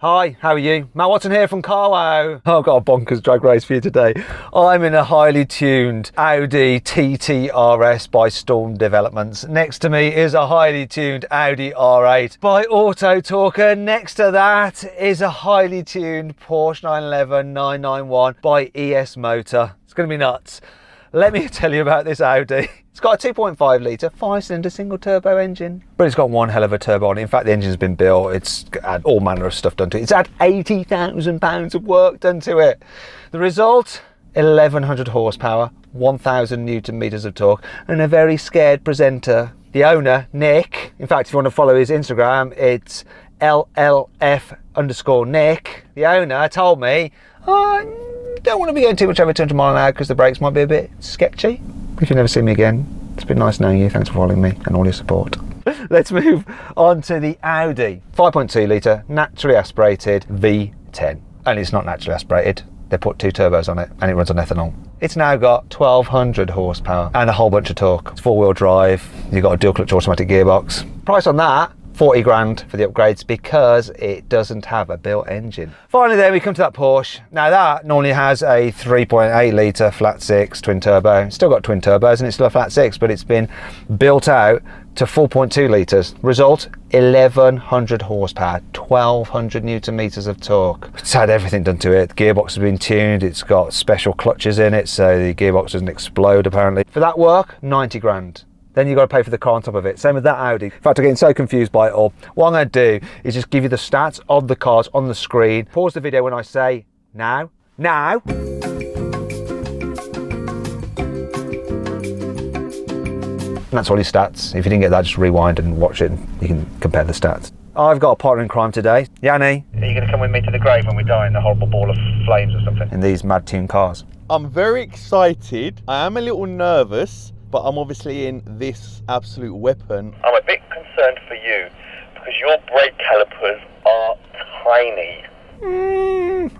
Hi, how are you? Matt Watson here from CarWow. I've got a bonkers drag race for you today. I'm in a highly tuned Audi TT RS by Storm Developments. Next to me is a highly tuned Audi R8 by Auto Talker. Next to that is a highly tuned Porsche 911 991 by ES Motor. It's going to be nuts. Let me tell you about this Audi. It's got a 2.5 litre, 5-cylinder single turbo engine, but it's got one hell of a turbo on it. In fact, the engine's been built. It's had all manner of stuff done to it. It's had £80,000 of work done to it. The result, 1,100 horsepower, 1,000 Newton meters of torque, and a very scared presenter. The owner, Nick, in fact, if you want to follow his Instagram, it's LLF_Nick. The owner told me, don't want to be going too much over 200 mile an hour because the brakes might be a bit sketchy. If you never see me again, it's been nice knowing you. Thanks for following me and all your support. Let's move on to the Audi. 5.2 litre, naturally aspirated V10. Only it's not naturally aspirated. They put 2 turbos on it and it runs on ethanol. It's now got 1,200 horsepower and a whole bunch of torque. It's 4-wheel drive. You've got a dual clutch automatic gearbox. Price on that, 40 grand for the upgrades because it doesn't have a built engine. Finally then we come to that Porsche. Now that normally has a 3.8 litre flat 6 twin turbo. It's still got twin turbos and it's still a flat 6, but it's been built out to 4.2 litres. Result, 1,100 horsepower, 1,200 Newton meters of torque. It's had everything done to it. The gearbox has been tuned. It's got special clutches in it so the gearbox doesn't explode apparently. For that work, 90 grand. Then you've got to pay for the car on top of it. Same with that Audi. In fact, I'm getting so confused by it all. What I'm going to do is just give you the stats of the cars on the screen. Pause the video when I say now. Now. And that's all your stats. If you didn't get that, just rewind and watch it and you can compare the stats. I've got a partner in crime today. Yianni. Are you going to come with me to the grave when we die in a horrible ball of flames or something? In these mad tuned cars. I'm very excited. I am a little nervous, but I'm obviously in this absolute weapon. I'm a bit concerned for you because your brake calipers are tiny.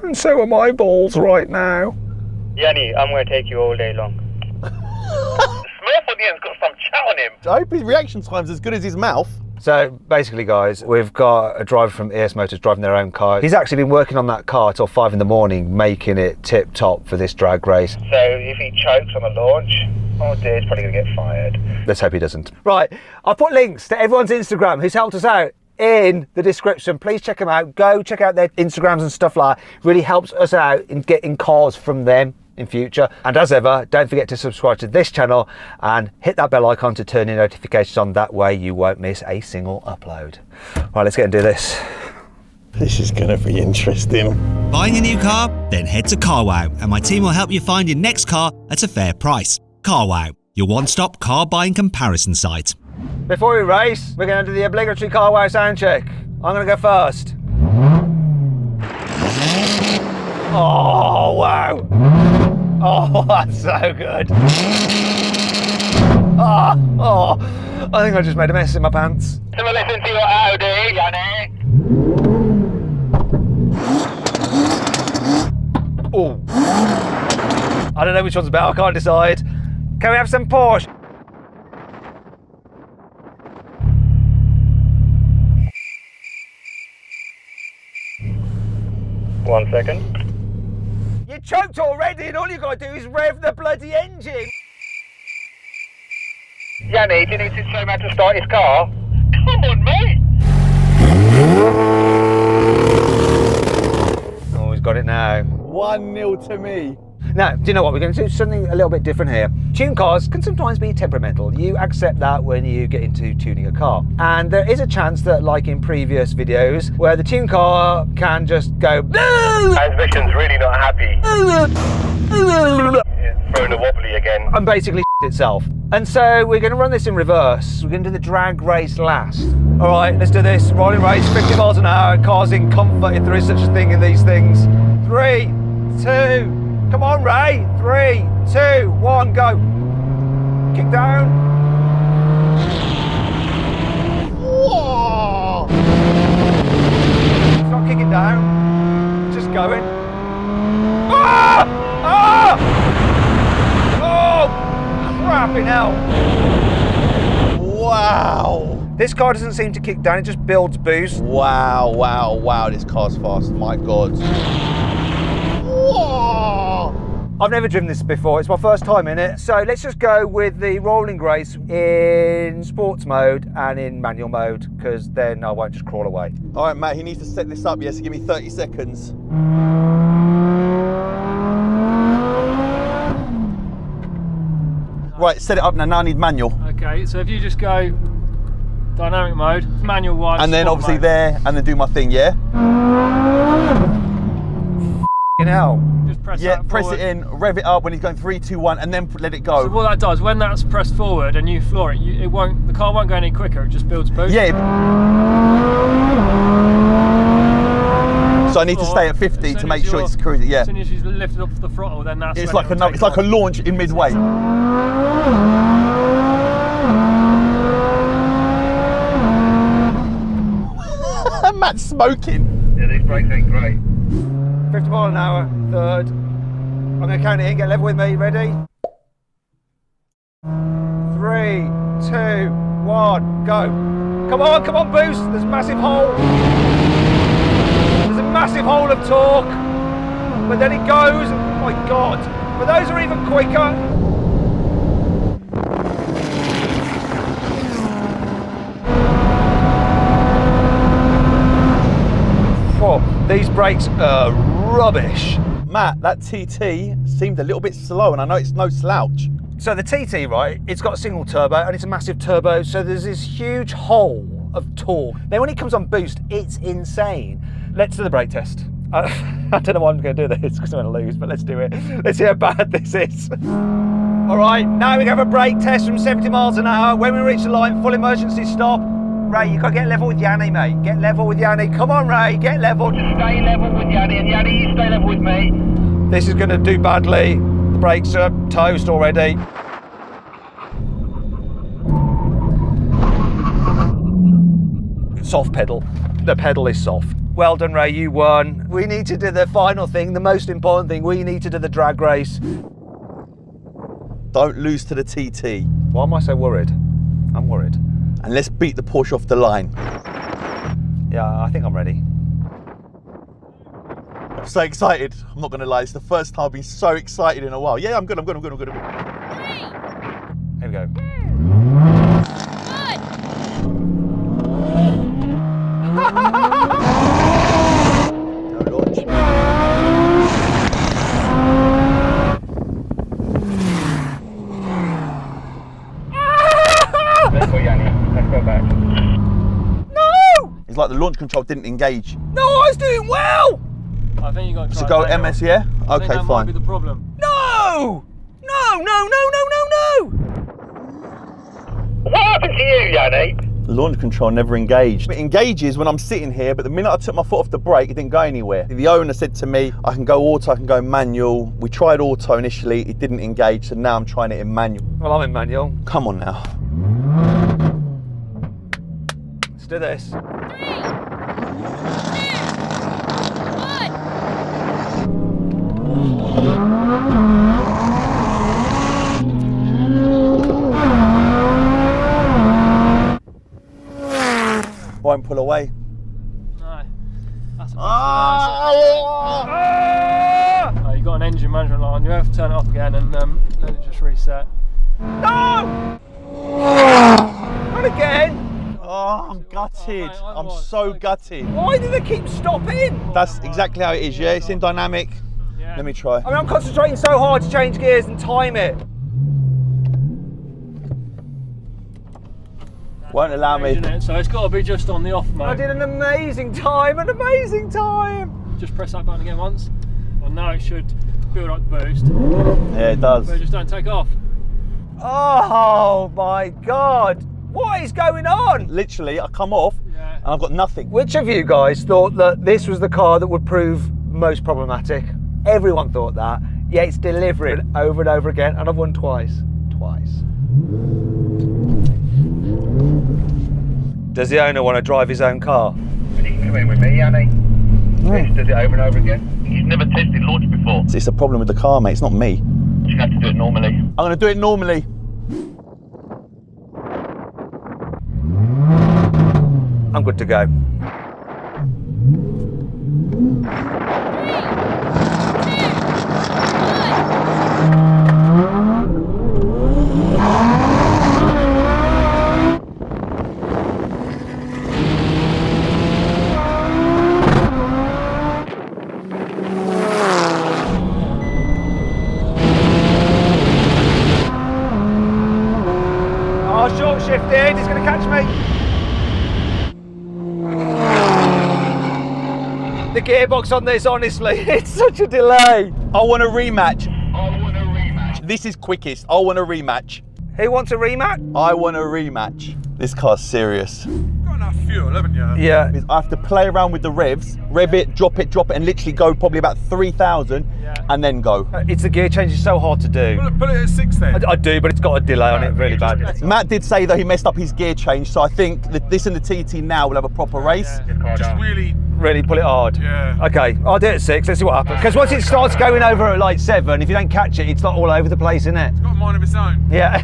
And so are my balls right now. Yianni, I'm going to take you all day long. The Smurf on the end's got some chat on him. I hope his reaction time's as good as his mouth. So basically guys, we've got a driver from ES Motors driving their own car. He's actually been working on that car till 5 in the morning, making it tip top for this drag race. So if he chokes on the launch, oh dear, he's probably going to get fired. Let's hope he doesn't. Right, I've put links to everyone's Instagram who's helped us out in the description. Please check them out. Go check out their Instagrams and stuff like that. Really helps us out in getting cars from them in future. And as ever, don't forget to subscribe to this channel and hit that bell icon to turn your notifications on. That way you won't miss a single upload. Right, let's get and do this. This is going to be interesting. Buying a new car? Then head to CarWow and my team will help you find your next car at a fair price. CarWow, your one-stop car buying comparison site. Before we race, we're going to do the obligatory CarWow sound check. I'm going to go first. Oh, wow. Oh, that's so good. Oh, I think I just made a mess in my pants. So we listen to your Audi, Yianni. Oh. I don't know which one's better, I can't decide. Can we have some Porsche? One second. You choked already and all you got to do is rev the bloody engine. Yianni, do you need to show him how to start his car? Come on, mate. Oh, he's got it now. 1-0 to me. Now, do you know what? We're going to do something a little bit different here. Tune cars can sometimes be temperamental. You accept that when you get into tuning a car. And there is a chance that, like in previous videos, where the tune car can just go... Transmission's really not happy. It's throwing a wobbly again. and basically itself. And so we're going to run this in reverse. We're going to do the drag race last. All right, let's do this. Rolling race, 50 miles an hour, cars in comfort, if there is such a thing in these things. 3, 2, come on, Ray. 3, 2, 1, go. Kick down. Whoa. It's not kicking down, it's just going. Ah! Ah! Oh! Crapping hell. Wow. This car doesn't seem to kick down, it just builds boost. Wow, wow, wow, this car's fast, my God. Whoa. I've never driven this before, it's my first time in it. So let's just go with the rolling grace in sports mode and in manual mode, because then I won't just crawl away. All right, Matt, he needs to set this up, yes, so give me 30 seconds. Right, set it up now, I need manual. Okay, so if you just go dynamic mode, manual wide, And then sport obviously mode. there, and then do my thing, yeah? You know. Just press Yeah, that press forward. it in, rev it up when he's going 3, 2, 1, and then let it go. So what that does, when that's pressed forward and you floor it, it won't. The car won't go any quicker. It just builds boost. Yeah. So I need to stay at 50 to make sure it's cruising. Yeah. As soon as you lift it off the throttle, then that's. It's when like it'll a take it's like a off. launch in midway. Matt's smoking. Yeah, these brakes ain't great. 50 mile an hour, third. I'm going to count it in, get level with me, ready? 3, 2, 1, go. Come on, boost. There's a massive hole. There's a massive hole of torque. But then it goes, oh my God. But those are even quicker. Oh, these brakes are rubbish. Matt, that TT seemed a little bit slow, and I know it's no slouch. So the TT, right, it's got a single turbo and it's a massive turbo, so there's this huge hole of torque. Then when it comes on boost, it's insane. Let's do the brake test. I don't know why I'm going to do this because I'm going to lose, but let's do it. Let's see how bad this is. All right, now we have a brake test from 70 miles an hour. When we reach the line, full emergency stop. Ray, you've got to get level with Yianni, mate. Get level with Yianni. Come on, Ray, get level. Just stay level with Yianni, and Yianni, you stay level with me. This is going to do badly. The brakes are toast already. Soft pedal. The pedal is soft. Well done, Ray, you won. We need to do the final thing, the most important thing. We need to do the drag race. Don't lose to the TT. Why am I so worried? I'm worried. And let's beat the Porsche off the line. Yeah, I think I'm ready. I'm so excited. I'm not going to lie. It's the first time I've been so excited in a while. Yeah, I'm good. Here we go. No launch. Let's go, Yianni. Let's go back. No! It's like the launch control didn't engage. No, I was doing well! I think you got to try So go manual. MS, yeah? I think Okay, that might be fine. the problem. No! No! What happened to you, Yianni? The launch control never engaged. It engages when I'm sitting here, but the minute I took my foot off the brake, it didn't go anywhere. The owner said to me, I can go auto, I can go manual. We tried auto initially, it didn't engage, so now I'm trying it in manual. Well, I'm in manual. Come on now. Let's do this. Won't pull away. No. That's a Ah! Oh, you got an engine management light on. You have to turn it off again and let it just reset. No! Not again! Oh, I'm gutted. mate, I I'm was. so gutted. Why do they keep stopping? That's exactly how it is, yeah? It's in dynamic. Yeah. Let me try. I mean, I'm concentrating so hard to change gears and time it. Won't allow me. Isn't it? So it's got to be just on the off mode. I did an amazing time, Just press that button again once. Well, now it should build up boost. Yeah, it does. But just don't take off. Oh my God. What is going on? Literally, I come off Yeah. and I've got nothing. Which of you guys thought that this was the car that would prove most problematic? Everyone thought that. Yeah, it's delivering over and over again, and I've won twice. Does the owner want to drive his own car? You can come in with me, Yianni. He's does it over and over again. He's never tested launch before. It's a problem with the car, mate. It's not me. You have to do it normally. I'm going to do it normally. I'm good to go. Oh, short shifted, he's going to catch me. The gearbox on this, honestly, it's such a delay. I want a rematch. This is quickest. I want a rematch. Who wants a rematch? I want a rematch. This car's serious. You've got enough fuel, haven't you? Yeah. I have to play around with the revs, rev it, drop it, and literally go probably about 3,000 and then go. It's the gear change, it's so hard to do. Put it at 6 then. I do, but it's got a delay on it really bad. Matt did say that he messed up his gear change, so I think that this and the TT now will have a proper race. Just Really pull it hard. Yeah. Okay, I'll do it at 6, let's see what happens. Because once it starts going over at like 7, if you don't catch it, it's not all over the place, isn't it? It's got a mind of its own. Yeah.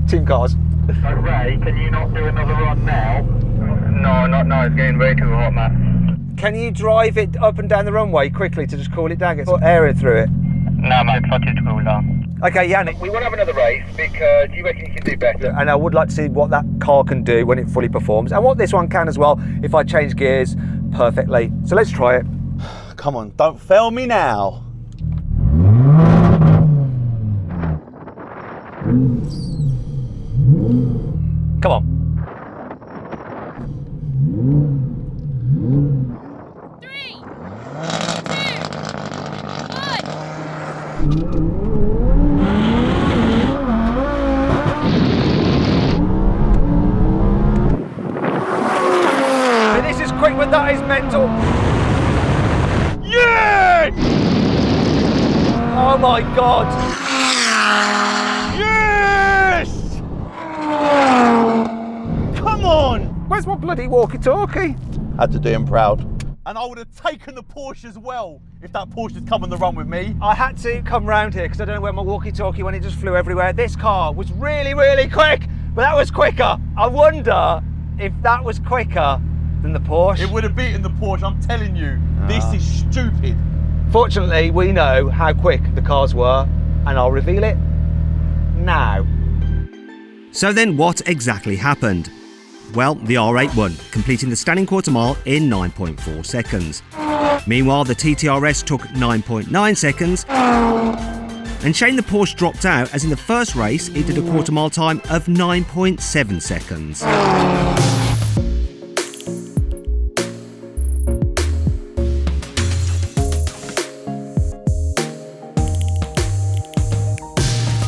Team cars. Ray, can you not do another run now? No, not now. It's getting way too hot, Matt. Can you drive it up and down the runway quickly to just cool it down, get some air in through it? No, Matt, it's too cool down. Okay, Yannick. We want to have another race because you reckon you can do better. And I would like to see what that car can do when it fully performs, and what this one can as well if I change gears perfectly. So let's try it. Come on, don't fail me now. Come on. 3, 2, 1. This is quick, but that is mental. Yes! Oh my God. Yes! Come on! Where's my bloody walkie-talkie? Had to do him proud. And I would have taken the Porsche as well if that Porsche had come on the run with me. I had to come round here because I don't know where my walkie-talkie went. It just flew everywhere. This car was really, really quick, but that was quicker. I wonder if that was quicker than the Porsche. It would have beaten the Porsche, I'm telling you. This is stupid. Fortunately, we know how quick the cars were, and I'll reveal it now. So then what exactly happened? Well, the R8 won, completing the standing quarter mile in 9.4 seconds. Meanwhile, the TT RS took 9.9 seconds, and Shane the Porsche dropped out, as in the first race it did a quarter mile time of 9.7 seconds.